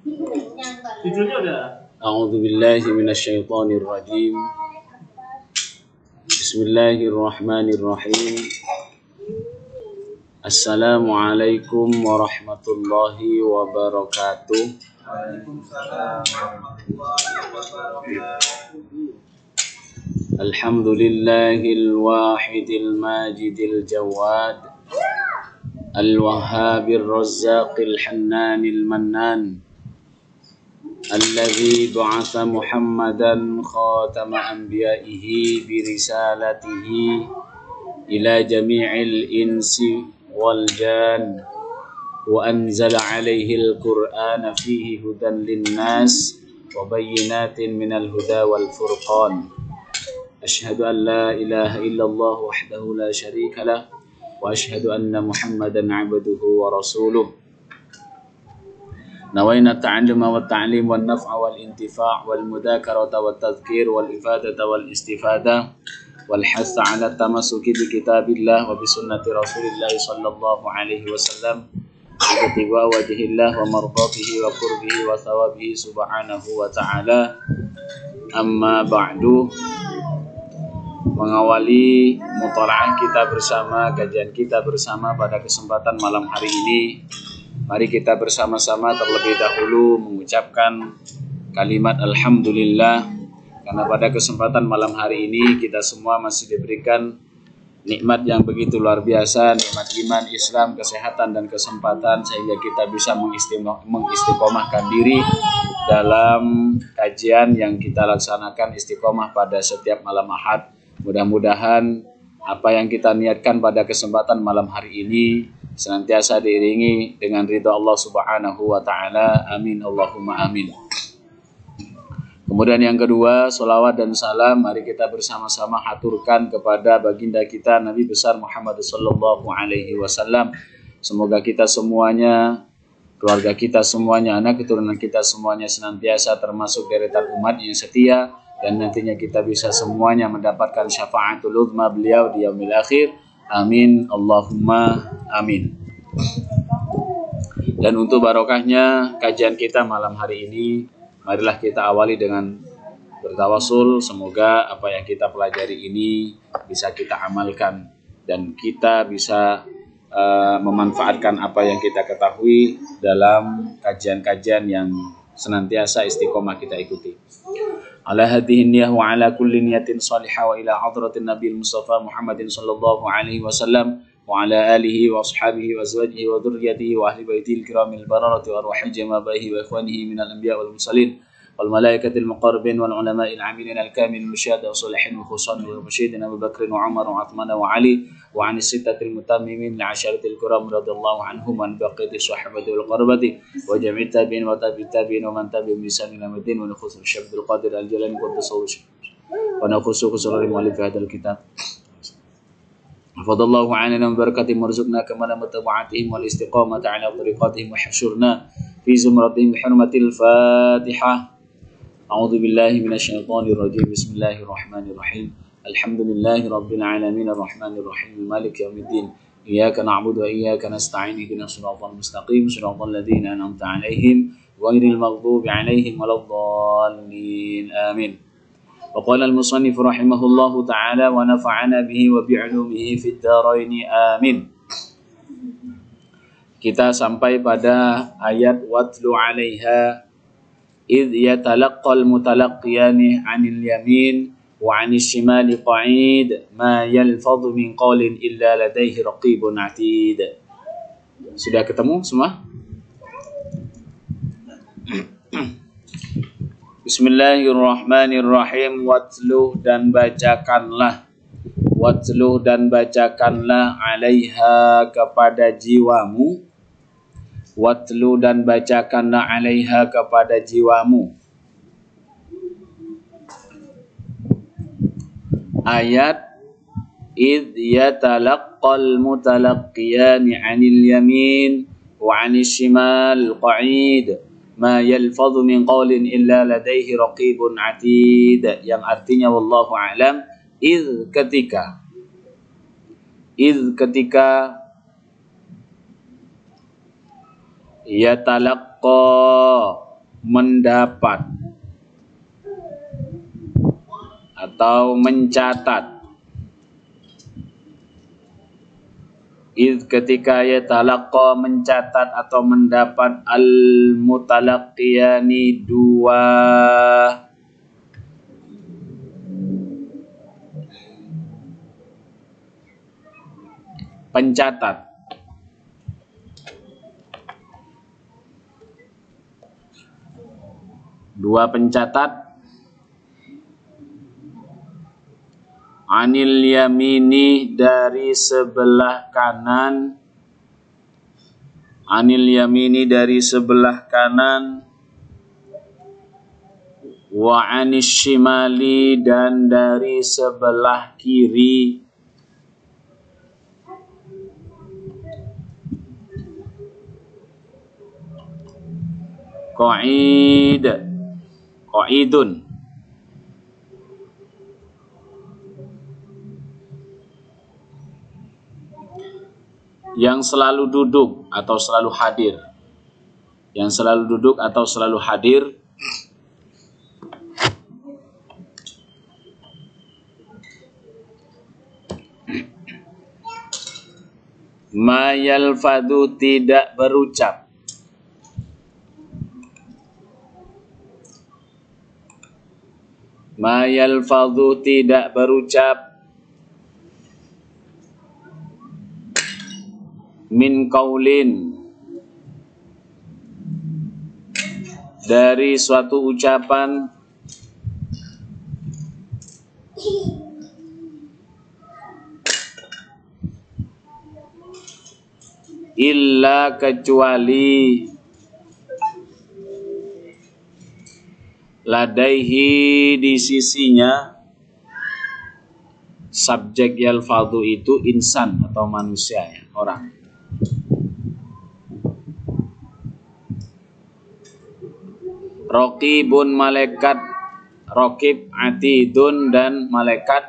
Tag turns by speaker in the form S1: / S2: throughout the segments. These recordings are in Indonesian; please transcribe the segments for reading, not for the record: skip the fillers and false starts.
S1: Judulnya udah.
S2: A'udzu billahi minasyaitonir rajim. Bismillahirrahmanirrahim. Assalamualaikum warahmatullahi wabarakatuh.
S1: Waalaikumsalam warahmatullahi wabarakatuh.
S2: Alhamdulillahil wahidil majidil jawad, al-wahhabir razzaqil hannanil mannan, alladzi ba'atha Muhammadan khatama anbiya'ihi birisalatihi ila jami'il insi wal jan wa anzala 'alaihil qur'ana fihi hudan linnas wa bayyinatin minal huda wal furqan. Asyhadu an la ilaha illallah wahdahu la syarika lah wa asyhadu anna Muhammadan 'abduhu wa rasuluh. Nawaina ta'alluma wa ta'lim wal naf'a wal intifa' wal mudzakarata wat tadhkir wal ifadata wal istifada wal hatha 'ala tamassuki bi kitabillah wa bi sunnati Rasulillah sallallahu alaihi wasallam ibtigha wajhillah wa mardatihi wa qurbihi wa thawabihi subhanahu wa ta'ala. Amma ba'du. Mengawali mutalaah kita bersama, kajian kita bersama pada kesempatan malam hari ini, mari kita bersama-sama terlebih dahulu mengucapkan kalimat alhamdulillah, karena pada kesempatan malam hari ini kita semua masih diberikan nikmat yang begitu luar biasa, nikmat iman, Islam, kesehatan dan kesempatan, sehingga kita bisa mengistiqomahkan diri dalam kajian yang kita laksanakan istiqomah pada setiap malam Ahad. Mudah-mudahan apa yang kita niatkan pada kesempatan malam hari ini senantiasa diiringi dengan ridha Allah Subhanahu wa taala. Amin Allahumma amin. Kemudian yang kedua, sholawat dan salam mari kita bersama-sama haturkan kepada baginda kita Nabi besar Muhammad sallallahu alaihi wasallam. Semoga kita semuanya, keluarga kita semuanya, anak keturunan kita semuanya senantiasa termasuk deretan umat yang setia, dan nantinya kita bisa semuanya mendapatkan syafaatul uzma beliau di yaumil akhir. Amin Allahumma amin. Dan untuk barokahnya kajian kita malam hari ini, marilah kita awali dengan bertawasul. Semoga apa yang kita pelajari ini bisa kita amalkan dan kita bisa memanfaatkan apa yang kita ketahui dalam kajian-kajian yang senantiasa istiqomah kita ikuti. Ala hadhihi niyyah wa ala kulli niyatin salihah wa ila hadratin nabiyil mustafa Muhammadin sallallahu alaihi wasallam wa ala alihi wa ashabihi wa azwajihi wa dhurriyyatihi wa ahli baitihi al-kiramil bararati wa arwahil jamaabihi wa ikhwanihi minal anbiya wal mursalin wal malaikatil muqarrabin wal ulama'il 'amilin al-kamil musyahada wa salihin wa khusan wa musyahidin Abu Bakr wa Umar wa Uthman wa Ali wa 'anis sittatil mutammimin li'asharatil kiram radhiyallahu anhum wa an baqiyati sahabati wal qarabati wa jami'it tabi'in wa tabi'it tabi'in wa man tabi'ahum bi ihsan ila yaumil wa khusus syabdul qadir al-jalali quddusu wa nakhusu khusulan mu'allif hadzal kitab. Fadallahu 'alaina min barakati marzuqna kama mutaba'atihim wal istiqamati 'ala tariqatihim wa hashurna fi zumratihim bi hurmatil Fatihah. A'udzu billahi minasyaitonir rajim. Bismillahirrahmanirrahim. Alhamdulillahi rabbil alamin arrahmanir rahim maliki yaumiddin. Iyyaka na'budu wa iyyaka nasta'in ihdinas siratal mustaqim siratal ladzina an'amta 'alaihim ghairil maghdubi 'alaihim waladdallin. Amin. Wa qala al-musannif rahimahullahu ta'ala wa nafa'ana bihi wa bi'ulumihi fid dharain. Amin. Kita sampai pada ayat watlu 'alaiha idh yatalaqqal mutalaqqiyani 'anil yamin wa 'anil shimali qa'id ma yalfadhu min qawlin illa ladayhi raqibun 'atid. Sudah ketemu semua? Bismillahirrahmanirrahim. Watluh dan bacakanlah, watluh dan bacakanlah 'alaiha kepada jiwamu, watlu dan bacakanlah 'alaiha kepada jiwamu. Ayat idh yatalaqqal mutalaqqiyani 'anil yamin wa 'anil shimal qa'id ma yalfadhu min qawlin illa ladaihi raqibun 'atid, yang artinya wallahu a'lam, idh ketika yatalaqqa mendapat atau mencatat. Ketika yatalaqqa mencatat atau mendapat al-mutalaqqiyani dua pencatat. Dua pencatat anil yamini dari sebelah kanan, anil yamini dari sebelah kanan, wa anis shimali dan dari sebelah kiri, qa'idun yang selalu duduk atau selalu hadir, yang selalu duduk atau selalu hadir. Ma yalfadhu tidak berucap, ma yalfadhu tidak berucap, min qaulin dari suatu ucapan, illa kecuali ladaihi di sisinya, subjek yalfadhu itu insan atau manusia ya, orang. Raqibun malaikat raqib, atidun dan malaikat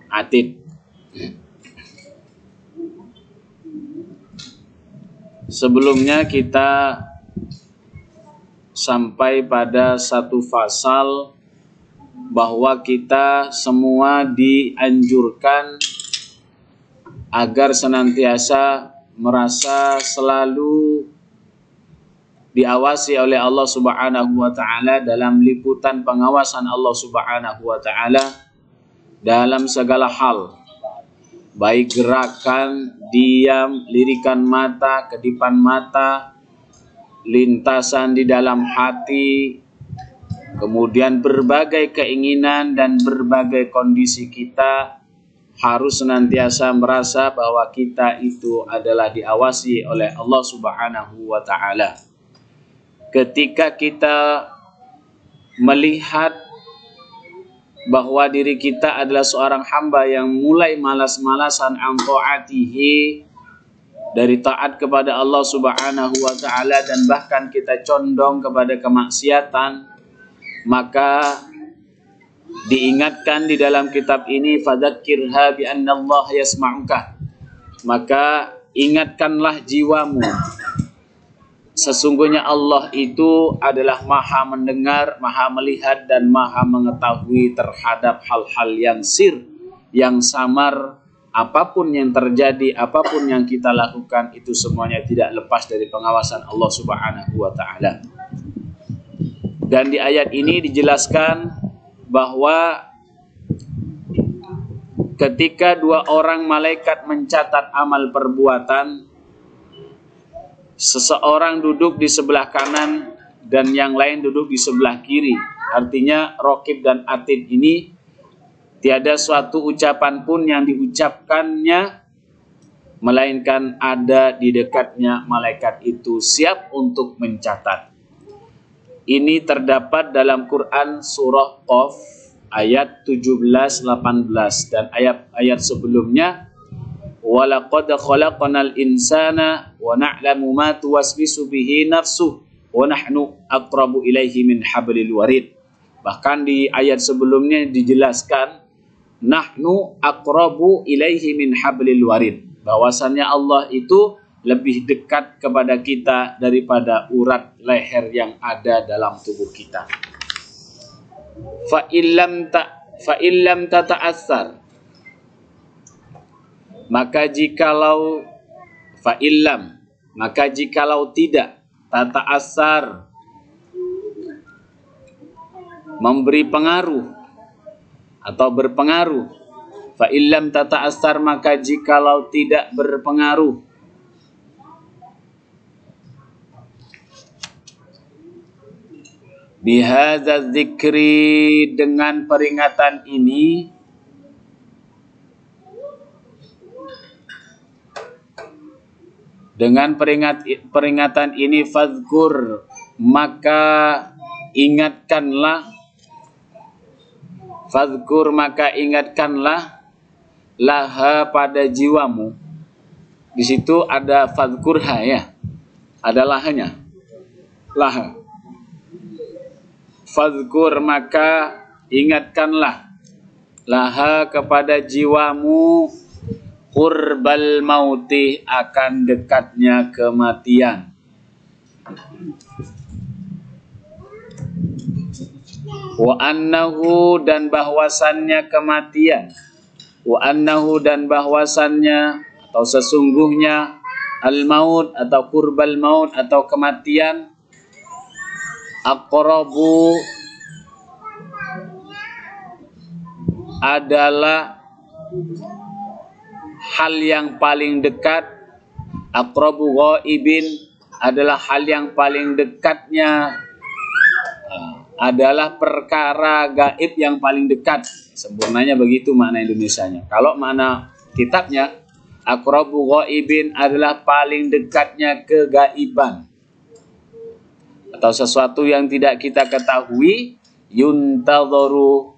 S2: atid. Sebelumnya kita sampai pada satu fasal bahwa kita semua dianjurkan agar senantiasa merasa selalu diawasi oleh Allah Subhanahu wa taala, dalam liputan pengawasan Allah Subhanahu wa taala dalam segala hal, baik gerakan, diam, lirikan mata, kedipan mata, lintasan di dalam hati, kemudian berbagai keinginan dan berbagai kondisi kita harus senantiasa merasa bahwa kita itu adalah diawasi oleh Allah Subhanahu wa taala. Ketika kita melihat bahwa diri kita adalah seorang hamba yang mulai malas-malasan an ta'atihi, dari taat kepada Allah Subhanahu wa taala, dan bahkan kita condong kepada kemaksiatan, maka diingatkan di dalam kitab ini, fadzakirha bi annallaha yasma'uka, maka ingatkanlah jiwamu, sesungguhnya Allah itu adalah maha mendengar, maha melihat, dan maha mengetahui terhadap hal-hal yang sir, yang samar. Apapun yang terjadi, apapun yang kita lakukan, itu semuanya tidak lepas dari pengawasan Allah Subhanahu wa taala. Dan di ayat ini dijelaskan bahwa ketika dua orang malaikat mencatat amal perbuatan, seseorang duduk di sebelah kanan dan yang lain duduk di sebelah kiri. Artinya raqib dan atid ini tiada suatu ucapan pun yang diucapkannya melainkan ada di dekatnya malaikat itu siap untuk mencatat. Ini terdapat dalam Quran surah Qaf ayat 17-18 dan ayat-ayat sebelumnya, walaqad khalaqnal insana wa na'lamu ma tuwaswisu bihi nafsuh wa nahnu aqrabu ilaihi min hablil warid. Bahkan di ayat sebelumnya dijelaskan nahnu aqrabu ilaihi min hablil warid, bahwasannya Allah itu lebih dekat kepada kita daripada urat leher yang ada dalam tubuh kita. Fa illam tata'assar, maka jikalau tidak tata'assar, memberi pengaruh atau berpengaruh, fa illam tata'assar, maka jikalau tidak berpengaruh, bihadza dzikri, dengan peringatan ini, peringatan ini, fadzkur, maka ingatkanlah, laha, pada jiwamu. Di situ ada fadzkurha, ya, ada lahanya, laha. Fadzkur, maka ingatkanlah, laha, kepada jiwamu, qurbal mauti, akan dekatnya kematian. Wa annahu, dan bahwasannya kematian, atau sesungguhnya, al maut atau qurbal maut atau kematian, aqrabu, adalah hal yang paling dekat, aqrabu ghaibin, adalah hal yang paling dekatnya, adalah perkara gaib yang paling dekat. Sempurnanya begitu makna Indonesianya. Kalau makna kitabnya, aqrabu ghaibin adalah paling dekatnya kegaiban, atau sesuatu yang tidak kita ketahui, yuntadharu,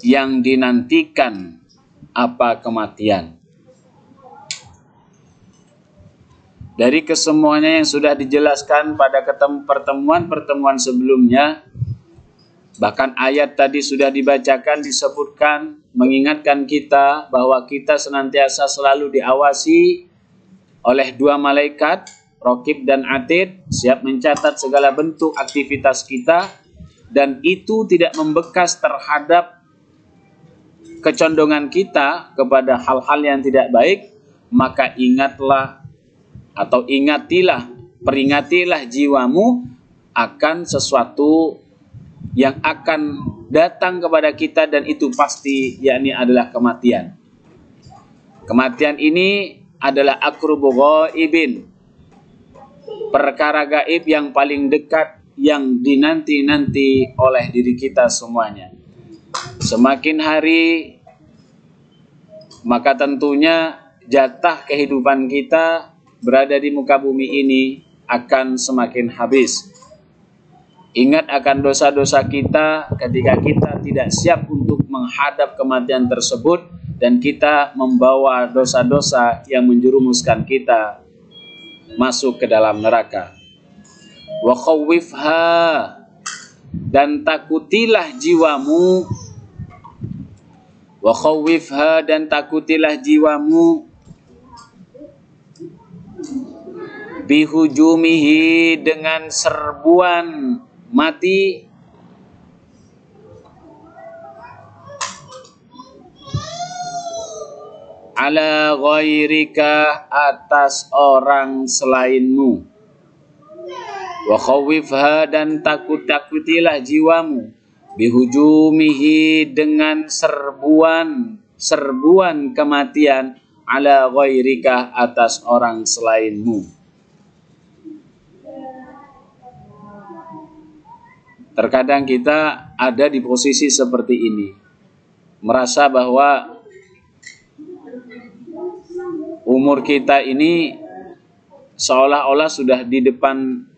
S2: yang dinantikan, apa, kematian. Dari kesemuanya yang sudah dijelaskan pada pertemuan-pertemuan sebelumnya, bahkan ayat tadi sudah dibacakan, disebutkan, mengingatkan kita bahwa kita senantiasa selalu diawasi oleh dua malaikat, Raqib dan Atid, siap mencatat segala bentuk aktivitas kita, dan itu tidak membekas terhadap kecondongan kita kepada hal-hal yang tidak baik. Maka peringatilah jiwamu akan sesuatu yang akan datang kepada kita, dan itu pasti, yakni adalah kematian. Kematian ini adalah aqrabu ghaibin, perkara gaib yang paling dekat, yang dinanti-nanti oleh diri kita semuanya. Semakin hari, maka tentunya jatah kehidupan kita berada di muka bumi ini akan semakin habis. Ingat akan dosa-dosa kita ketika kita tidak siap untuk menghadap kematian tersebut, dan kita membawa dosa-dosa yang menjerumuskan kita masuk ke dalam neraka. Wa khawwifha, dan takutilah jiwamu, bihujumihi, dengan serbuan mati, ala ghairika, atas orang selainmu. Wa khawwifha, dan takutilah jiwamu, bihujumihi, dengan serbuan kematian, ala ghairika, atas orang selainmu. Terkadang kita ada di posisi seperti ini, merasa bahwa umur kita ini seolah-olah sudah di depan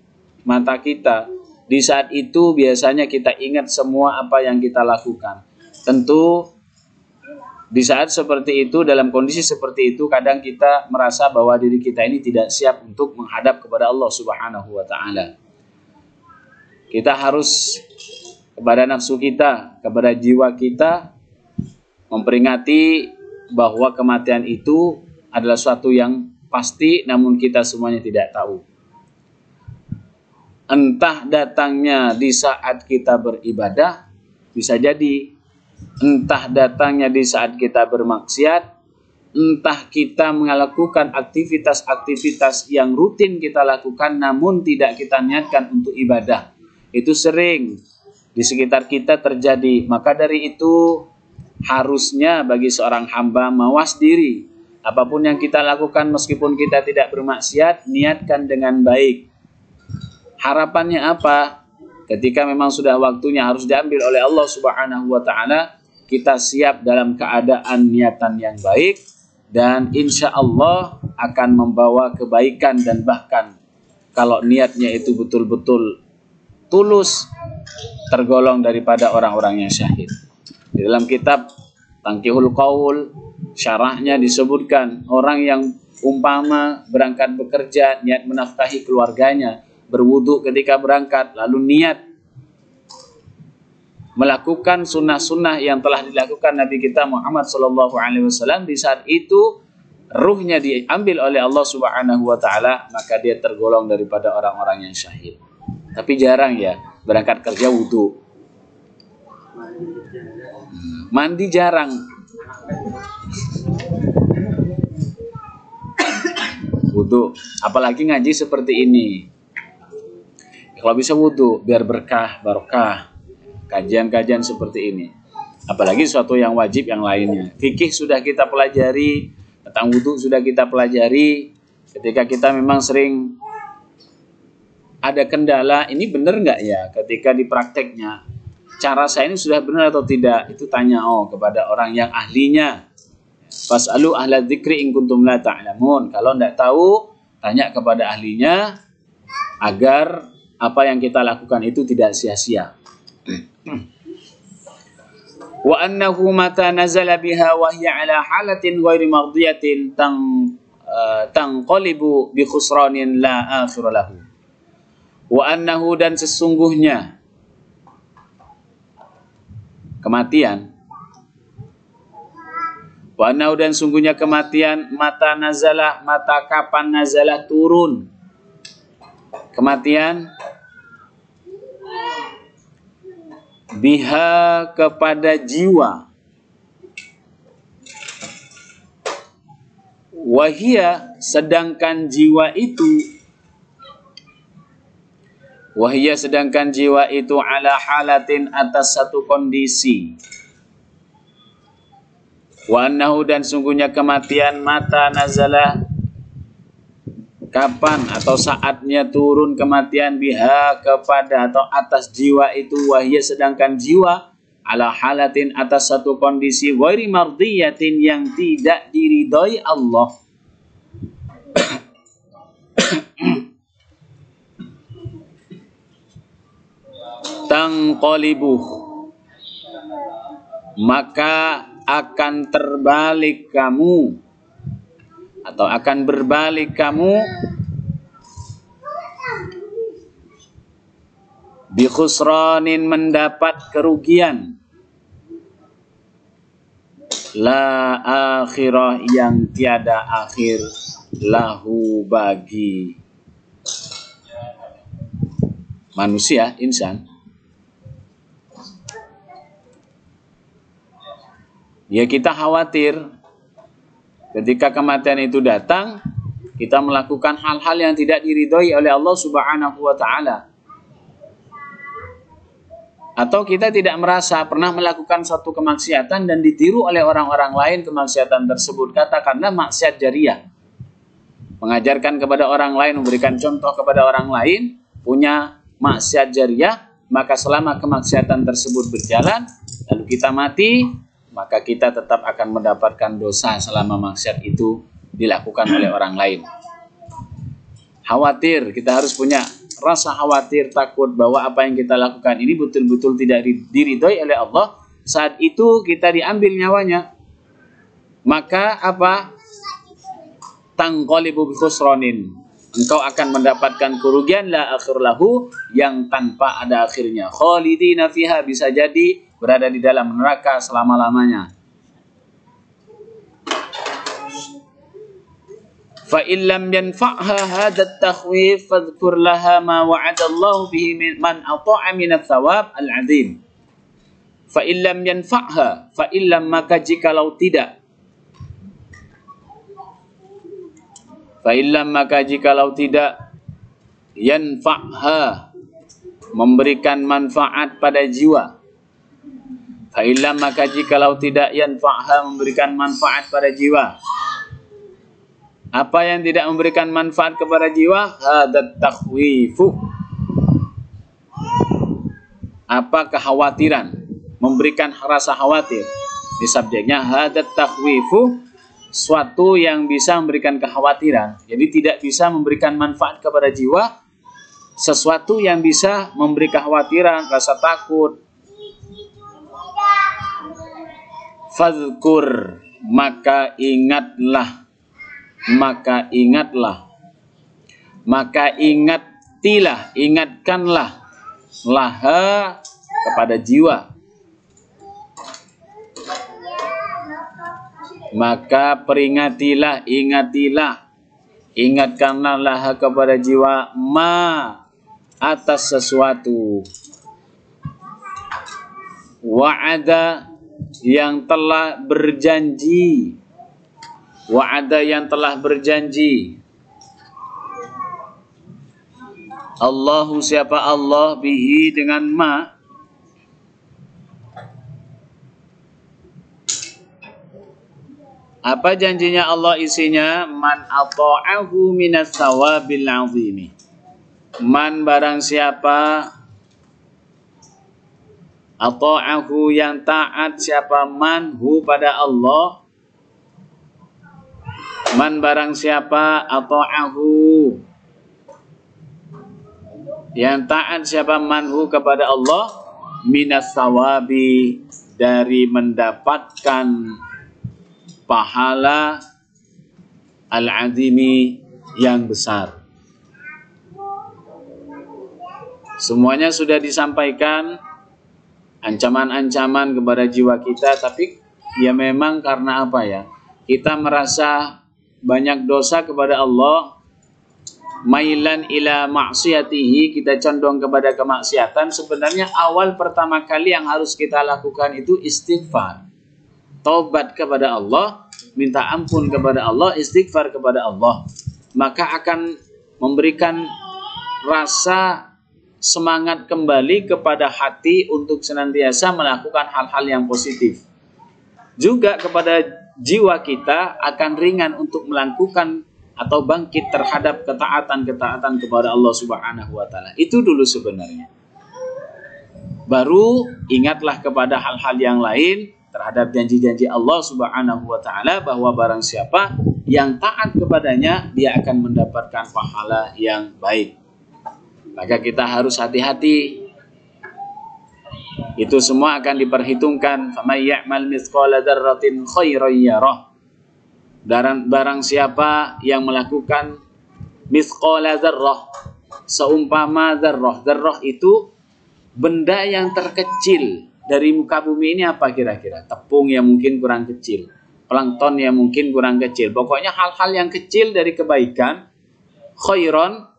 S2: mata kita. Di saat itu biasanya kita ingat semua apa yang kita lakukan. Tentu di saat seperti itu, dalam kondisi seperti itu, kadang kita merasa bahwa diri kita ini tidak siap untuk menghadap kepada Allah Subhanahu wa Ta'ala. Kita harus kepada nafsu kita, kepada jiwa kita, memperingati bahwa kematian itu adalah suatu yang pasti, namun kita semuanya tidak tahu. Entah datangnya di saat kita beribadah, bisa jadi. Entah datangnya di saat kita bermaksiat, entah kita melakukan aktivitas-aktivitas yang rutin kita lakukan namun tidak kita niatkan untuk ibadah. Itu sering di sekitar kita terjadi. Maka dari itu harusnya bagi seorang hamba mawas diri. Apapun yang kita lakukan meskipun kita tidak bermaksiat, niatkan dengan baik. Harapannya apa? Ketika memang sudah waktunya harus diambil oleh Allah Subhanahu wa taala, kita siap dalam keadaan niatan yang baik dan insya Allah akan membawa kebaikan, dan bahkan kalau niatnya itu betul-betul tulus, tergolong daripada orang-orang yang syahid. Di dalam kitab Tangkihul Qaul, syarahnya disebutkan orang yang umpama berangkat bekerja, niat menafkahi keluarganya, berwudu ketika berangkat, lalu niat melakukan sunnah-sunnah yang telah dilakukan Nabi kita Muhammad SAW, di saat itu ruhnya diambil oleh Allah Subhanahu wa taala, maka dia tergolong daripada orang-orang yang syahid. Tapi jarang ya berangkat kerja wudu. Mandi jarang. Wudu, apalagi ngaji seperti ini. Kalau bisa wudu biar berkah, barokah. Kajian-kajian seperti ini. Apalagi suatu yang wajib yang lainnya. Fikih sudah kita pelajari, tentang wudu sudah kita pelajari. Ketika kita memang sering ada kendala, ini benar nggak ya ketika di prakteknya? Cara saya ini sudah benar atau tidak? Itu tanya kepada orang yang ahlinya. Fas'alu ahla dzikri in kuntum la ta'lamun. Kalau enggak tahu, tanya kepada ahlinya agar apa yang kita lakukan itu tidak sia-sia. Wa annahu mata nazala biha wa hiya ala halatin ghairi mardiyatin tanqalibu bi khusranin la akhir lahu. Wa annahu, dan sesungguhnya kematian, wa annahu, dan sungguhnya kematian, mata nazalah, mata kapan nazalah turun kematian, biha kepada jiwa, wahia sedangkan jiwa itu, wahia sedangkan jiwa itu ala halatin atas satu kondisi, wa annahu, dan sungguhnya kematian, mata nazalah kapan atau saatnya turun kematian, biha kepada atau atas jiwa itu, wahia sedangkan jiwa ala halatin atas satu kondisi, ghairi mardiyatin yang tidak diridhoi Allah. Tangqalibuh, maka akan terbalik kamu atau akan berbalik kamu, bi khusranin, mendapat kerugian, la akhirah, yang tiada akhir, lahu, bagi manusia, insan. Ya, kita khawatir ketika kematian itu datang, kita melakukan hal-hal yang tidak diridhoi oleh Allah Subhanahu wa taala. Atau kita tidak merasa pernah melakukan suatu kemaksiatan dan ditiru oleh orang-orang lain kemaksiatan tersebut. Katakanlah maksiat jariyah. Mengajarkan kepada orang lain, memberikan contoh kepada orang lain, punya maksiat jariyah, maka selama kemaksiatan tersebut berjalan, lalu kita mati, maka kita tetap akan mendapatkan dosa selama maksiat itu dilakukan oleh orang lain. Khawatir, kita harus punya rasa khawatir, takut bahwa apa yang kita lakukan ini betul-betul tidak diridhoi oleh Allah. Saat itu kita diambil nyawanya, maka apa? Tangqalibu bi khusranin, engkau akan mendapatkan kerugian, la akhir lahu, yang tanpa ada akhirnya. Khalidina fiha, bisa jadi berada di dalam neraka selama-lamanya. Fa illam yanfa'ha hadha at-takhwif fadhkur laha ma wa'ada Allah bihi man ata'a min ats-tsawab al-'azim. Fa illam yanfa'ha, fa illam maka jikalau tidak. Fa illam maka jikalau tidak yanfa'ha, memberikan manfaat pada jiwa. Fa illam maka jikalau tidak yanfa'ha, memberikan manfaat pada jiwa. Apa yang tidak memberikan manfaat kepada jiwa? Hadat takhwifu. Apa kekhawatiran? Memberikan rasa khawatir. Di subjeknya hadat takhwifu, suatu yang bisa memberikan kekhawatiran. Jadi tidak bisa memberikan manfaat kepada jiwa, sesuatu yang bisa memberi kekhawatiran, rasa takut. Fadhkur, maka ingatlah. Maka ingatlah, maka ingatilah, ingatkanlah laha kepada jiwa. Maka peringatilah, ingatilah, ingatkanlah laha kepada jiwa ma, atas sesuatu, wa'ada yang telah berjanji, wa'ada yang telah berjanji. Allahu, siapa Allah, bihi dengan ma. Apa janjinya Allah isinya? Man ata'ahu minas thawabil azimi. Man barang siapa ata'ahu yang taat, siapa man hu pada Allah. Man barang siapa ata'ahu yang taat, siapa manhu kepada Allah, minas sawabi, dari mendapatkan pahala al-azimi yang besar. Semuanya sudah disampaikan, ancaman-ancaman kepada jiwa kita, tapi ya memang karena apa ya? Kita merasa banyak dosa kepada Allah, mailan ila maksiatihi, kita condong kepada kemaksiatan. Sebenarnya awal pertama kali yang harus kita lakukan itu istighfar, taubat kepada Allah, minta ampun kepada Allah, istighfar kepada Allah. Maka akan memberikan rasa semangat kembali kepada hati untuk senantiasa melakukan hal-hal yang positif. Juga kepada jiwa kita akan ringan untuk melakukan atau bangkit terhadap ketaatan-ketaatan kepada Allah Subhanahu wa taala. Itu dulu sebenarnya. Baru ingatlah kepada hal-hal yang lain terhadap janji-janji Allah Subhanahu wa taala, bahwa barang siapa yang taat kepadanya, dia akan mendapatkan pahala yang baik. Maka kita harus hati-hati. Itu semua akan diperhitungkan. Famay ya'mal mithqala dzarratin khairan yarah. Barang siapa yang melakukan mithqala dzarrah, seumpama dzarrah. Dzarrah itu benda yang terkecil dari muka bumi ini. Apa kira-kira? Tepung yang mungkin kurang kecil, plankton yang mungkin kurang kecil. Pokoknya hal-hal yang kecil dari kebaikan. Khairan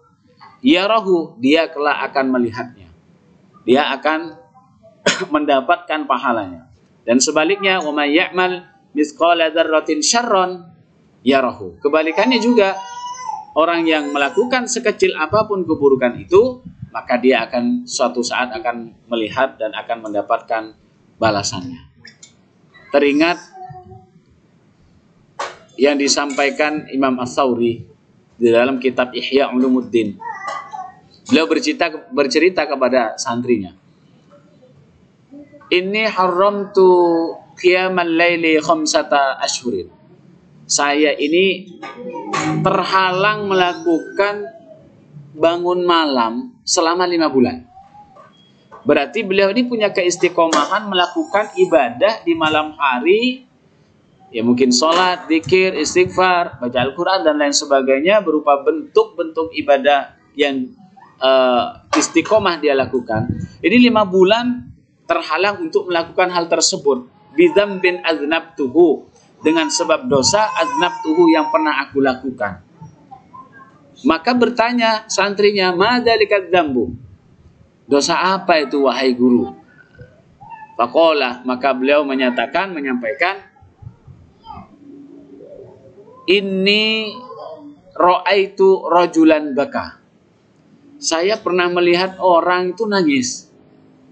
S2: yarahu, dia kelak akan melihatnya, dia akan mendapatkan pahalanya. Dan sebaliknya, wa may ya'mal mithqala dzarratin syarran yarahu. Kebalikannya juga, orang yang melakukan sekecil apapun keburukan itu, maka dia akan suatu saat akan melihat dan akan mendapatkan balasannya. Teringat yang disampaikan Imam Ats-Tsauri di dalam kitab Ihya Ulumuddin. Beliau bercerita kepada santrinya, inni haramtu qiyamal laili khamsata ashhurin. Saya ini terhalang melakukan bangun malam selama 5 bulan. Berarti beliau ini punya keistiqomahan melakukan ibadah di malam hari. Ya mungkin sholat, zikir, istighfar, baca Al-Quran dan lain sebagainya, berupa bentuk-bentuk ibadah yang istiqomah dia lakukan. Ini 5 bulan terhalang untuk melakukan hal tersebut. Bidzambin aznabtuhu, dengan sebab dosa aznabtuhu yang pernah aku lakukan. Maka bertanya santrinya, madzalikat dzambu? Dosa apa itu wahai guru? Faqala, maka beliau menyampaikan, inni ra'aitu rajulan baka. Saya pernah melihat orang itu nangis.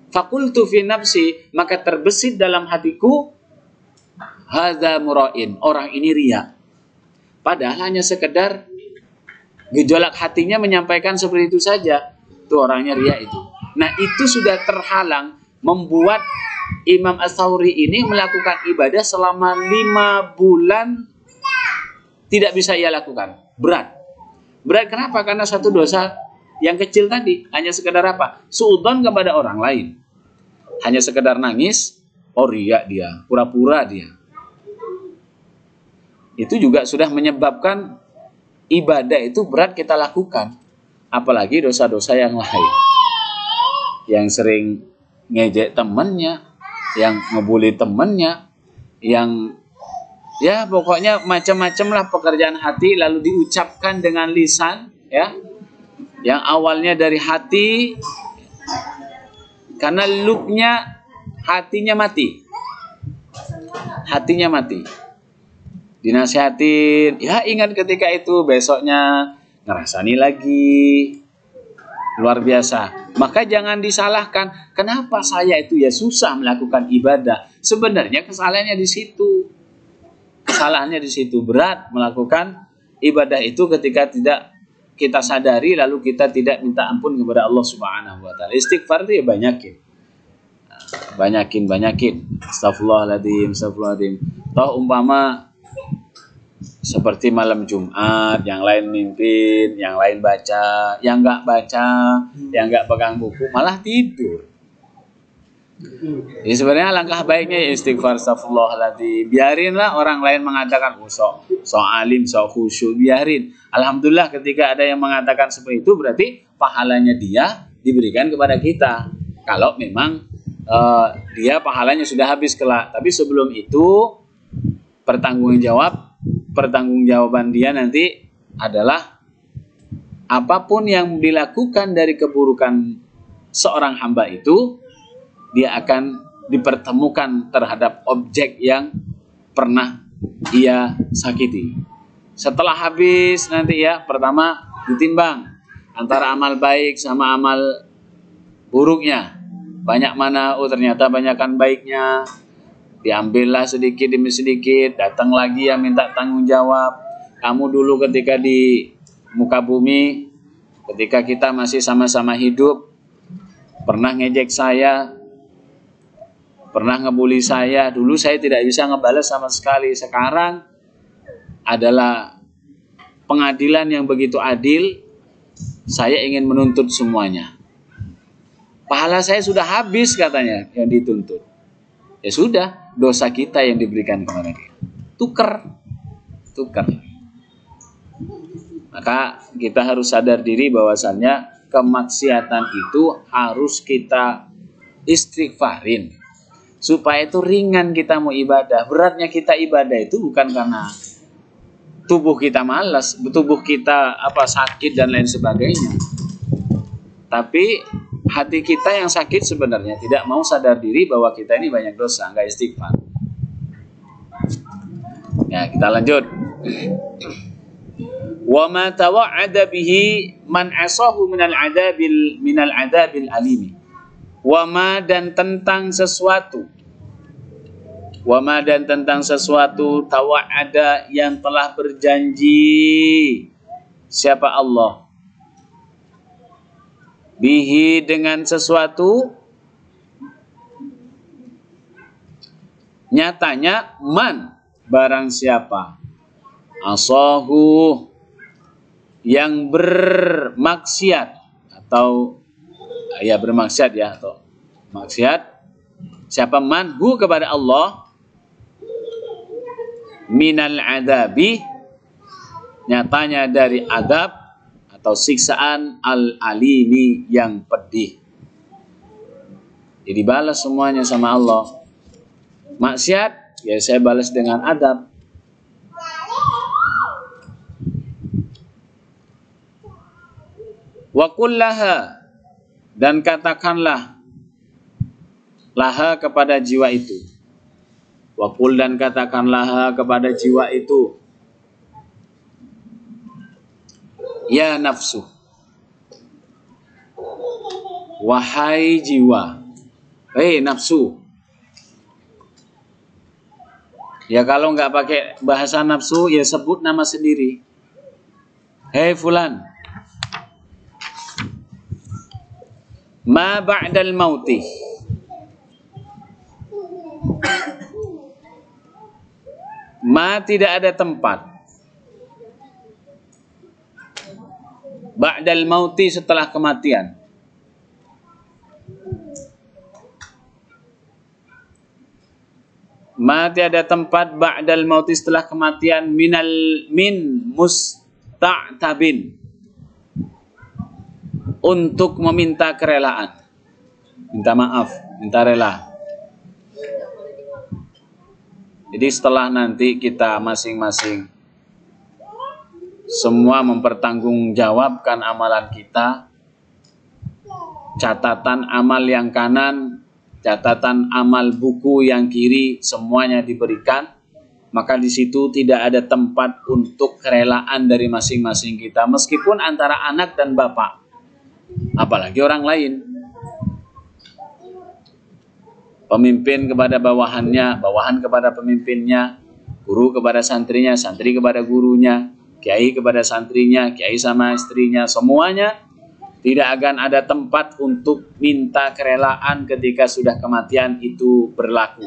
S2: Faqultu fi nafsi, maka terbesit dalam hatiku, hadza mura'in, orang ini riya. Padahal hanya sekedar gejolak hatinya menyampaikan seperti itu saja. Itu orangnya riya itu. Nah, itu sudah terhalang membuat Imam Ats-Tsauri ini melakukan ibadah selama 5 bulan tidak bisa ia lakukan. Berat. Berat kenapa? Karena satu dosa yang kecil tadi. Hanya sekedar apa? Suudzon kepada orang lain. Hanya sekedar nangis. Oh, riya dia. Pura-pura dia. Itu juga sudah menyebabkan ibadah itu berat kita lakukan. Apalagi dosa-dosa yang lain. Yang sering ngejek temennya, yang ngebully temennya, yang ya pokoknya macam-macam lah pekerjaan hati lalu diucapkan dengan lisan, ya, yang awalnya dari hati, karena loopnya hatinya mati, dinasihatin, ya ingat ketika itu, besoknya ngerasani lagi, luar biasa. Maka jangan disalahkan, kenapa saya itu ya susah melakukan ibadah. Sebenarnya kesalahannya di situ. Kesalahannya di situ, berat melakukan ibadah itu ketika tidak kita sadari lalu kita tidak minta ampun kepada Allah Subhanahu wa taala. Istighfar itu ya banyakin. Astagfirullahaladzim. Toh umpama seperti malam Jumat, yang lain mimpin, yang lain baca, yang nggak baca, yang nggak pegang buku, malah tidur. Jadi sebenarnya langkah baiknya ya istighfar, astagfirullahaladzim. Biarinlah orang lain mengatakan, so alim, so khusyuk, biarin. Alhamdulillah ketika ada yang mengatakan seperti itu, berarti pahalanya dia diberikan kepada kita. Kalau memang dia pahalanya sudah habis kelak. Tapi sebelum itu, pertanggungjawaban dia nanti adalah apapun yang dilakukan dari keburukan seorang hamba itu, dia akan dipertemukan terhadap objek yang pernah ia sakiti. Setelah habis nanti ya, pertama ditimbang antara amal baik sama amal buruknya. Banyak mana? Oh ternyata banyakkan baiknya. Diambillah sedikit demi sedikit, datang lagi yang minta tanggung jawab. Kamu dulu ketika di muka bumi, ketika kita masih sama-sama hidup, pernah ngejek saya, pernah ngebully saya. Dulu saya tidak bisa ngebalas sama sekali. Sekarang adalah pengadilan yang begitu adil, saya ingin menuntut semuanya. Pahala saya sudah habis katanya yang dituntut. Ya sudah, dosa kita yang diberikan kepada dia. Tuker. Maka kita harus sadar diri bahwasannya kemaksiatan itu harus kita istighfarin. Supaya itu ringan kita mau ibadah. Beratnya kita ibadah itu bukan karena tubuh kita malas, tubuh kita sakit dan lain sebagainya. Tapi hati kita yang sakit sebenarnya tidak mau sadar diri bahwa kita ini banyak dosa, nggak istighfar. Ya, kita lanjut. Wa ma tawa'ada bihi man asahu minal adabil alimi. Wa ma dan tentang sesuatu. Wa ma dan tentang sesuatu tawa'ada yang telah berjanji siapa Allah bihi dengan sesuatu, nyatanya man barang siapa asahu yang bermaksiat atau ya bermaksiat ya atau maksiat, siapa manhu kepada Allah minal adabi, nyatanya dari adab atau siksaan al-alimi yang pedih. Jadi balas semuanya sama Allah. Maksiat, ya saya balas dengan adab. Wa qul laha, dan katakanlah laha kepada jiwa itu. Wa qul, dan katakanlah kepada jiwa itu, ya nafsu, wahai jiwa, hei nafsu. Ya kalau nggak pakai bahasa nafsu, ya sebut nama sendiri. Hei fulan, ma ba'dal mauti, ma tidak ada tempat, ba'dal mauti setelah kematian. Ma tiada tempat ba'dal mauti setelah kematian min musta'tabin, untuk meminta kerelaan, minta maaf, minta rela. Jadi setelah nanti kita masing-masing semua mempertanggungjawabkan amalan kita, catatan amal yang kanan, catatan amal buku yang kiri, semuanya diberikan, maka di situ tidak ada tempat untuk kerelaan dari masing-masing kita, meskipun antara anak dan bapak, apalagi orang lain. Pemimpin kepada bawahannya, bawahan kepada pemimpinnya, guru kepada santrinya, santri kepada gurunya, kiai kepada santrinya, kiai sama istrinya, semuanya tidak akan ada tempat untuk minta kerelaan ketika sudah kematian itu berlaku.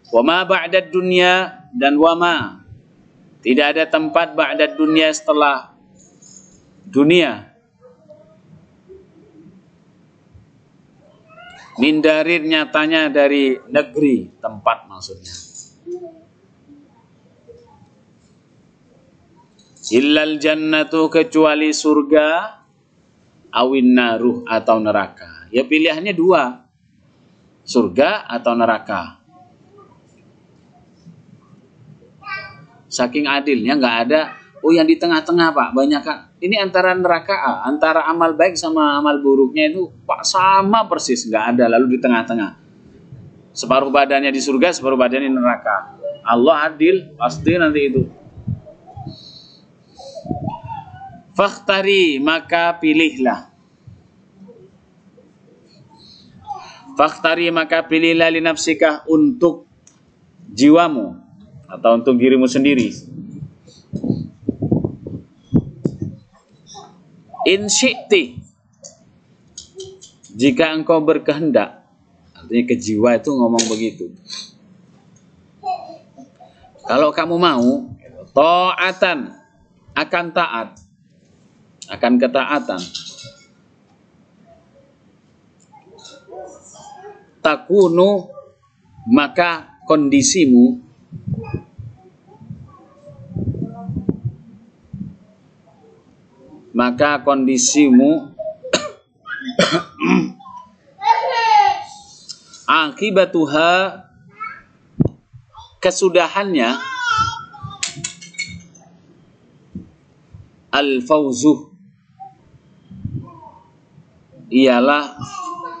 S2: Wama ba'dad dunya, dan wama, tidak ada tempat ba'dad dunya setelah dunia. Mindarir, nyatanya dari negeri, tempat maksudnya. Illal jannatu, kecuali surga, awin naruh, atau neraka. Ya pilihannya dua, surga atau neraka. Saking adilnya nggak ada, oh yang di tengah-tengah Pak, banyak kan. Ini antara neraka, antara amal baik sama amal buruknya itu Pak sama persis, nggak ada, lalu di tengah-tengah. Separuh badannya di surga, separuh badannya di neraka. Allah adil, pasti nanti itu. Fakhtari, maka pilihlah. Fakhtari, maka pilihlah li nafsikah, untuk jiwamu atau untuk dirimu sendiri. In syi'ti, jika engkau berkehendak. Artinya ke jiwa itu ngomong begitu. Kalau kamu mau, ta'atan, akan taat, akan ketaatan. Takunu, maka kondisimu, maka kondisimu akibatuha, kesudahannya, al-fauzu, ialah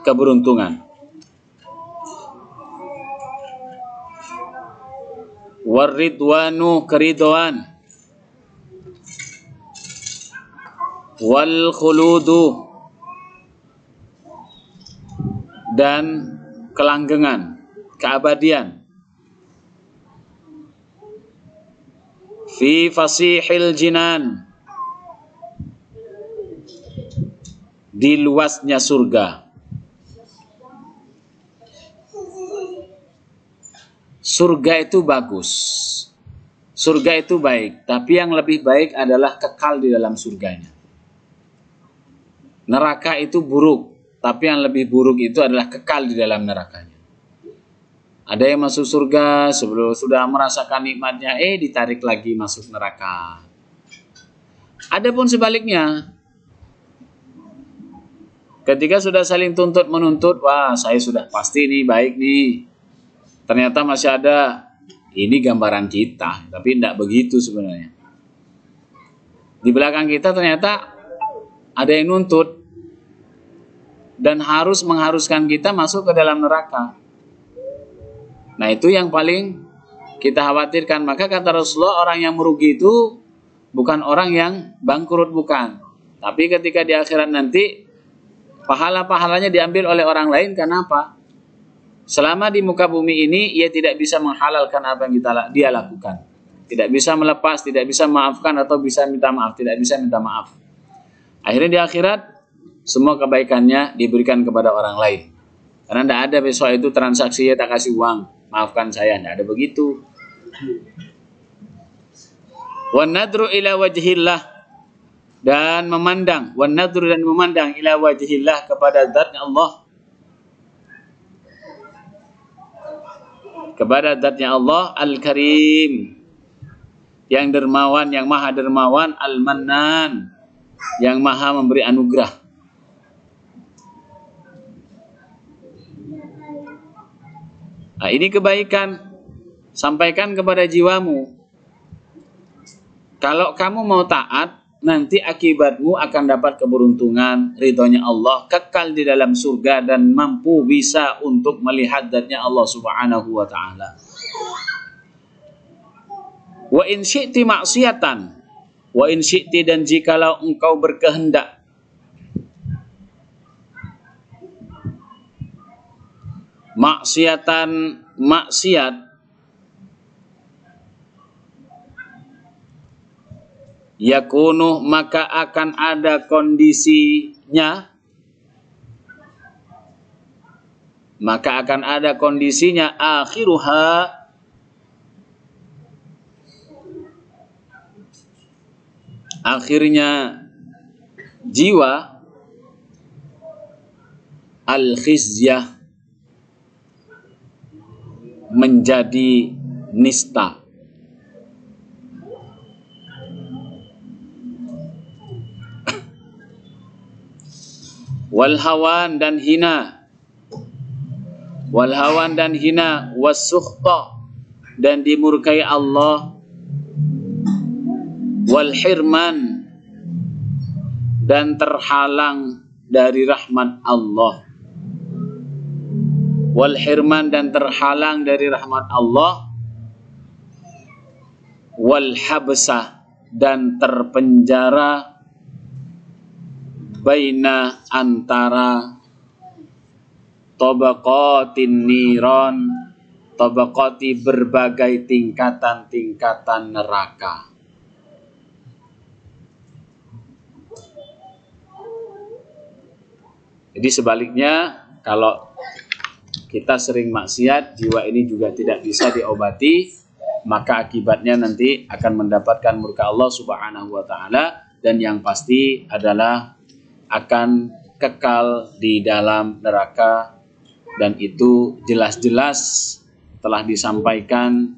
S2: keberuntungan. Waridwanu, keridhaan. Wal khuludu, dan kelanggengan, keabadian. Fi fasihil jinan, di luasnya surga. Surga itu bagus, surga itu baik, tapi yang lebih baik adalah kekal di dalam surganya. Neraka itu buruk, tapi yang lebih buruk itu adalah kekal di dalam nerakanya. Ada yang masuk surga sebelum sudah merasakan nikmatnya, ditarik lagi masuk neraka. Adapun sebaliknya, ketika sudah saling tuntut menuntut, wah saya sudah pasti nih baik nih. Ternyata masih ada, ini gambaran kita, tapi tidak begitu sebenarnya. Di belakang kita ternyata ada yang nuntut. dan mengharuskan kita masuk ke dalam neraka. Nah, itu yang paling kita khawatirkan. Maka kata Rasulullah, orang yang merugi itu bukan orang yang bangkrut, bukan. Tapi ketika di akhirat nanti, pahala-pahalanya diambil oleh orang lain. Kenapa? Selama di muka bumi ini, ia tidak bisa menghalalkan apa yang dia lakukan. Tidak bisa melepas, tidak bisa memaafkan, atau bisa minta maaf. Tidak bisa minta maaf. Akhirnya di akhirat, semua kebaikannya diberikan kepada orang lain. Karena tidak ada besok itu transaksi, ya tak kasih uang, maafkan saya. Tidak ada begitu. Wan nadru ila wajhillah, dan memandang, wan nadru dan memandang ila wajhillah, kepada zatnya Allah, kepada zatnya Allah Al-Karim, yang dermawan, yang maha dermawan, Al-Mannan, yang maha memberi anugerah. Nah, ini kebaikan, sampaikan kepada jiwamu. Kalau kamu mau taat, nanti akibatmu akan dapat keberuntungan, ridhonya Allah, kekal di dalam surga, dan mampu bisa untuk melihat zatnya Allah Subhanahu wa ta'ala. Wa in syi'ti maksiatan, wa in syi'ti, dan jikalau engkau berkehendak, maksiatan, maksiat, yakunu, maka akan ada kondisinya, akhiruha, akhirnya jiwa, al-khizyah, menjadi nista. Walhawan, dan hina, walhawan, dan hina, wasukhta, dan dimurkai Allah, walhirman, dan terhalang dari rahmat Allah, walhirman, dan terhalang dari rahmat Allah, walhabsah, dan terpenjara, baina, antara, tabaqatin niron, tabaqati, berbagai tingkatan-tingkatan neraka. Jadi sebaliknya, kalau kita sering maksiat, jiwa ini juga tidak bisa diobati, maka akibatnya nanti akan mendapatkan murka Allah Subhanahu wa ta'ala, dan yang pasti adalah akan kekal di dalam neraka. Dan itu jelas-jelas telah disampaikan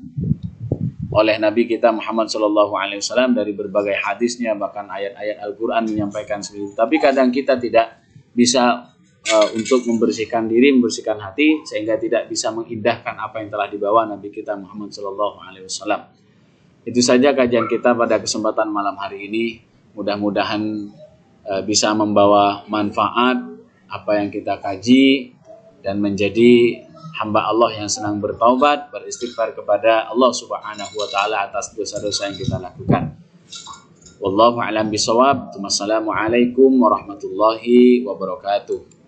S2: oleh Nabi kita Muhammad SAW dari berbagai hadisnya, bahkan ayat-ayat Al-Quran menyampaikan seperti itu. Tapi kadang kita tidak bisa untuk membersihkan diri, membersihkan hati, sehingga tidak bisa mengindahkan apa yang telah dibawa Nabi kita Muhammad SAW. Itu saja kajian kita pada kesempatan malam hari ini. Mudah-mudahan bisa membawa manfaat apa yang kita kaji, dan menjadi hamba Allah yang senang bertaubat, beristighfar kepada Allah Subhanahu wa ta'ala atas dosa-dosa yang kita lakukan. Wallahu a'lam bishawab. Wassalamualaikum warahmatullahi wabarakatuh.